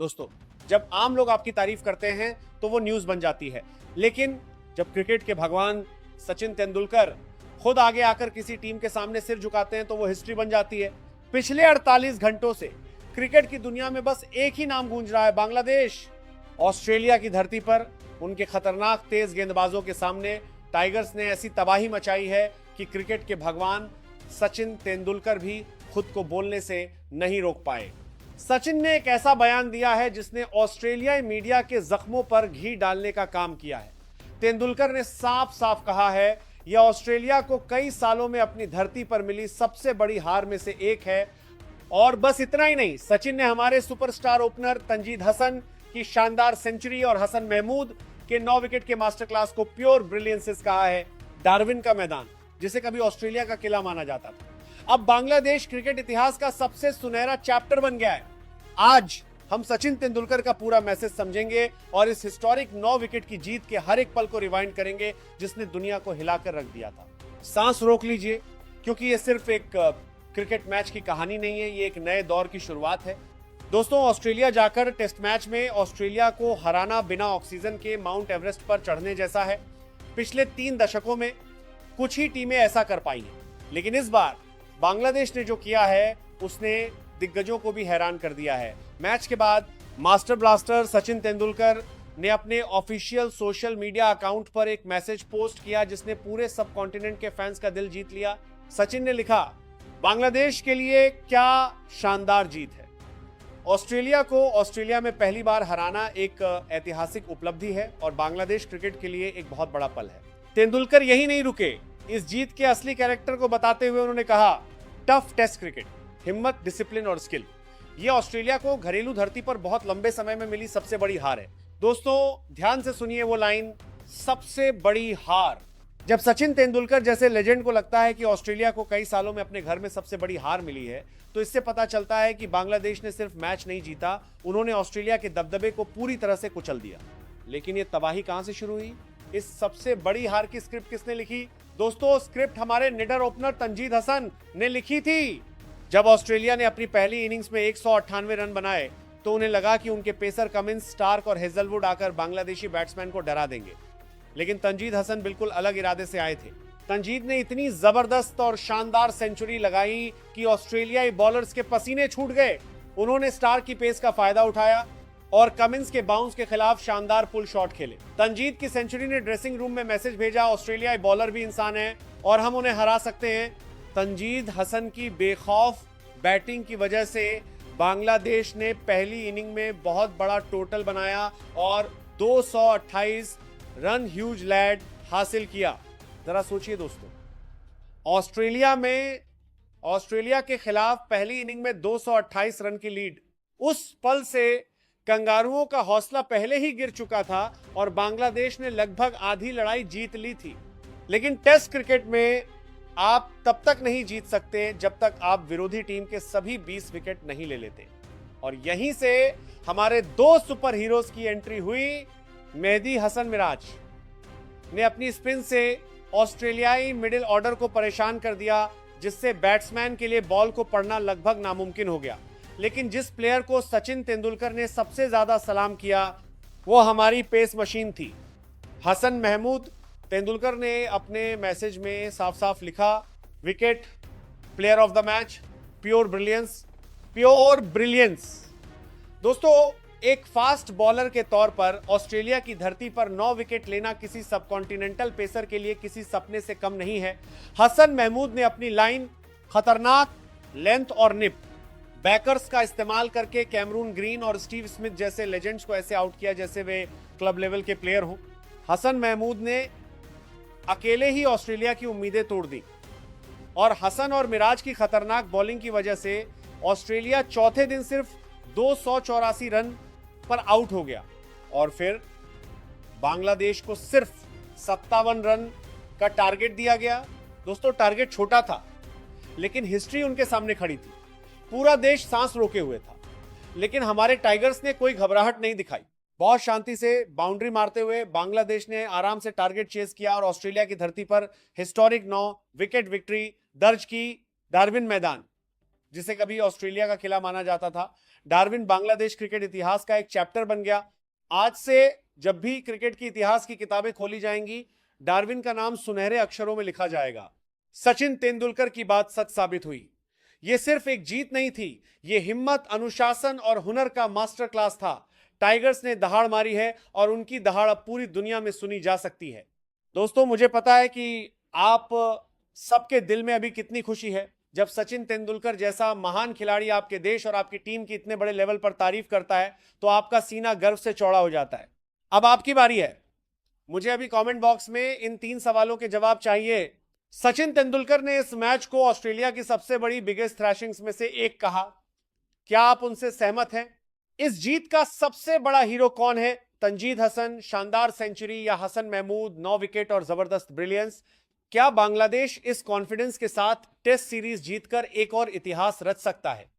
दोस्तों, जब आम लोग आपकी तारीफ करते हैं तो वो न्यूज बन जाती है, लेकिन जब क्रिकेट के भगवान सचिन तेंदुलकर खुद आगे आकर किसी टीम के सामने सिर झुकाते हैं तो वो हिस्ट्री बन जाती है। पिछले 48 घंटों से क्रिकेट की दुनिया में बस एक ही नाम गूंज रहा है, बांग्लादेश। ऑस्ट्रेलिया की धरती पर उनके खतरनाक तेज गेंदबाजों के सामने टाइगर्स ने ऐसी तबाही मचाई है कि क्रिकेट के भगवान सचिन तेंदुलकर भी खुद को बोलने से नहीं रोक पाए। सचिन ने एक ऐसा बयान दिया है जिसने ऑस्ट्रेलियाई मीडिया के जख्मों पर घी डालने का काम किया है। तेंदुलकर ने साफ साफ कहा है, यह ऑस्ट्रेलिया को कई सालों में अपनी धरती पर मिली सबसे बड़ी हार में से एक है। और बस इतना ही नहीं, सचिन ने हमारे सुपरस्टार ओपनर तंजीद हसन की शानदार सेंचुरी और हसन महमूद के 9 विकेट के मास्टर क्लास को प्योर ब्रिलियंसेस कहा है। डार्विन का मैदान, जिसे कभी ऑस्ट्रेलिया का किला माना जाता था, अब बांग्लादेश क्रिकेट इतिहास का सबसे सुनहरा चैप्टर बन गया है। आज हम सचिन तेंदुलकर का पूरा मैसेज समझेंगे और इस हिस्टोरिक 9 विकेट की जीत के हर एक पल को रिवाइंड करेंगे जिसने दुनिया को हिलाकर रख दिया था। सांस रोक लीजिए, क्योंकि ये सिर्फ एक क्रिकेट मैच की कहानी नहीं है, ये एक नए दौर की शुरुआत है। दोस्तों, ऑस्ट्रेलिया जाकर टेस्ट मैच में ऑस्ट्रेलिया को हराना बिना ऑक्सीजन के माउंट एवरेस्ट पर चढ़ने जैसा है। पिछले 3 दशकों में कुछ ही टीमें ऐसा कर पाई हैं, लेकिन इस बार बांग्लादेश ने जो किया है उसने दिग्गजों को भी हैरान कर दिया है। मैच के बाद मास्टर ब्लास्टर सचिन तेंदुलकर ने अपने ऑफिशियल सोशल मीडिया अकाउंट पर एक मैसेज पोस्ट किया जिसने पूरे सब कॉन्टिनेंट के फैंस का दिल जीत लिया। सचिन ने लिखा, बांग्लादेश के लिए क्या शानदार जीत है। ऑस्ट्रेलिया को ऑस्ट्रेलिया में पहली बार हराना एक ऐतिहासिक उपलब्धि है और बांग्लादेश क्रिकेट के लिए एक बहुत बड़ा पल है। तेंदुलकर यही नहीं रुके, इस जीत के असली कैरेक्टर को बताते हुए उन्होंने कहा, टफ टेस्ट क्रिकेट, हिम्मत, डिसिप्लिन और स्किल, ये ऑस्ट्रेलिया को घरेलू धरती पर बहुत लंबे समय में मिली सबसे बड़ी हार है। दोस्तों, ध्यान से सुनिए वो लाइन, सबसे बड़ी हार। जब सचिन तेंदुलकर जैसे लेजेंड को लगता है कि ऑस्ट्रेलिया को कई सालों में अपने घर में सबसे बड़ी हार मिली है, तो इससे पता चलता है कि बांग्लादेश ने सिर्फ मैच नहीं जीता, उन्होंने ऑस्ट्रेलिया के दबदबे को पूरी तरह से कुचल दिया। लेकिन ये तबाही कहां से शुरू हुई? इस सबसे बड़ी हार की स्क्रिप्ट किसने लिखी? दोस्तों, स्क्रिप्ट हमारे निडर ओपनर तंजीद हसन ने लिखी थी। जब ऑस्ट्रेलिया ने अपनी पहली इनिंग्स में 198 रन बनाए तो उन्हें लगा कि उनके पेसर कमिंस, स्टार्क और हेजलवुड आकर बांग्लादेशी बैट्समैन को डरा देंगे, लेकिन तंजीद हसन बिल्कुल अलग इरादे से आए थे। तंजीद ने इतनी जबरदस्त और शानदार सेंचुरी लगाई कि ऑस्ट्रेलियाई बॉलर्स के पसीने छूट गए। उन्होंने स्टार्क की पेस का फायदा उठाया और कमिंस के बाउंस के खिलाफ शानदार पुल शॉट खेले। तंजीद की सेंचुरी ने ड्रेसिंग रूम में मैसेज भेजा, ऑस्ट्रेलियाई बॉलर भी इंसान है और हम उन्हें हरा सकते हैं। तंजीद हसन की बेखौफ बैटिंग की वजह से बांग्लादेश ने पहली इनिंग में बहुत बड़ा टोटल बनाया और 228 रन ह्यूज लीड हासिल किया। जरा सोचिए दोस्तों, ऑस्ट्रेलिया के खिलाफ पहली इनिंग में 228 रन की लीड। उस पल से कंगारुओं का हौसला पहले ही गिर चुका था और बांग्लादेश ने लगभग आधी लड़ाई जीत ली थी। लेकिन टेस्ट क्रिकेट में आप तब तक नहीं जीत सकते जब तक आप विरोधी टीम के सभी 20 विकेट नहीं ले लेते। और यहीं से हमारे 2 सुपर हीरोज की एंट्री हुई। मेहदी हसन मिराज ने अपनी स्पिन से ऑस्ट्रेलियाई मिडिल ऑर्डर को परेशान कर दिया, जिससे बैट्समैन के लिए बॉल को पढ़ना लगभग नामुमकिन हो गया। लेकिन जिस प्लेयर को सचिन तेंदुलकर ने सबसे ज्यादा सलाम किया वो हमारी पेस मशीन थी, हसन महमूद। तेंदुलकर ने अपने मैसेज में साफ साफ लिखा, wicket, player of the match, pure brilliance, pure brilliance. दोस्तों, एक फास्ट बॉलर के तौर पर ऑस्ट्रेलिया की धरती पर 9 विकेट लेना किसी सबकॉन्टिनेंटल पेसर के लिए किसी सपने से कम नहीं है। हसन महमूद ने अपनी लाइन, खतरनाक, लेंथ और निप, बैकर्स का इस्तेमाल करके कैमरून ग्रीन और स्टीव स्मिथ जैसे लेजेंड्स को ऐसे आउट किया जैसे वे क्लब लेवल के प्लेयर हों। हसन महमूद ने अकेले ही ऑस्ट्रेलिया की उम्मीदें तोड़ दी और हसन और मिराज की खतरनाक बॉलिंग की वजह से ऑस्ट्रेलिया चौथे दिन सिर्फ 284 रन पर आउट हो गया और फिर बांग्लादेश को सिर्फ 57 रन का टारगेट दिया गया। दोस्तों, टारगेट छोटा था लेकिन हिस्ट्री उनके सामने खड़ी थी। पूरा देश सांस रोके हुए था, लेकिन हमारे टाइगर्स ने कोई घबराहट नहीं दिखाई। बहुत शांति से बाउंड्री मारते हुए बांग्लादेश ने आराम से टारगेट चेस किया और ऑस्ट्रेलिया की धरती पर हिस्टोरिक 9 विकेट विक्ट्री दर्ज की। डार्विन मैदान, जिसे कभी ऑस्ट्रेलिया का किला माना जाता था, डार्विन बांग्लादेश क्रिकेट इतिहास का एक चैप्टर बन गया। आज से जब भी क्रिकेट की इतिहास की किताबें खोली जाएंगी, डार्विन का नाम सुनहरे अक्षरों में लिखा जाएगा। सचिन तेंदुलकर की बात सच साबित हुई। यह सिर्फ एक जीत नहीं थी, यह हिम्मत, अनुशासन और हुनर का मास्टर क्लास था। टाइगर्स ने दहाड़ मारी है और उनकी दहाड़ अब पूरी दुनिया में सुनी जा सकती है। दोस्तों, मुझे पता है कि आप सबके दिल में अभी कितनी खुशी है जब सचिन तेंदुलकर जैसा महान खिलाड़ी आपके देश और आपकी टीम की इतने बड़े लेवल पर तारीफ करता है, तो आपका सीना गर्व से चौड़ा हो जाता है। अब आपकी बारी है। मुझे अभी कमेंट बॉक्स में इन 3 सवालों के जवाब चाहिए। सचिन तेंदुलकर ने इस मैच को ऑस्ट्रेलिया की सबसे बड़ी बिगेस्ट थ्रैशिंग्स में से एक कहा। क्या आप उनसे सहमत हैं? इस जीत का सबसे बड़ा हीरो कौन है? तंजीद हसन, शानदार सेंचुरी, या हसन महमूद, 9 विकेट और जबरदस्त ब्रिलियंस? क्या बांग्लादेश इस कॉन्फिडेंस के साथ टेस्ट सीरीज जीतकर एक और इतिहास रच सकता है?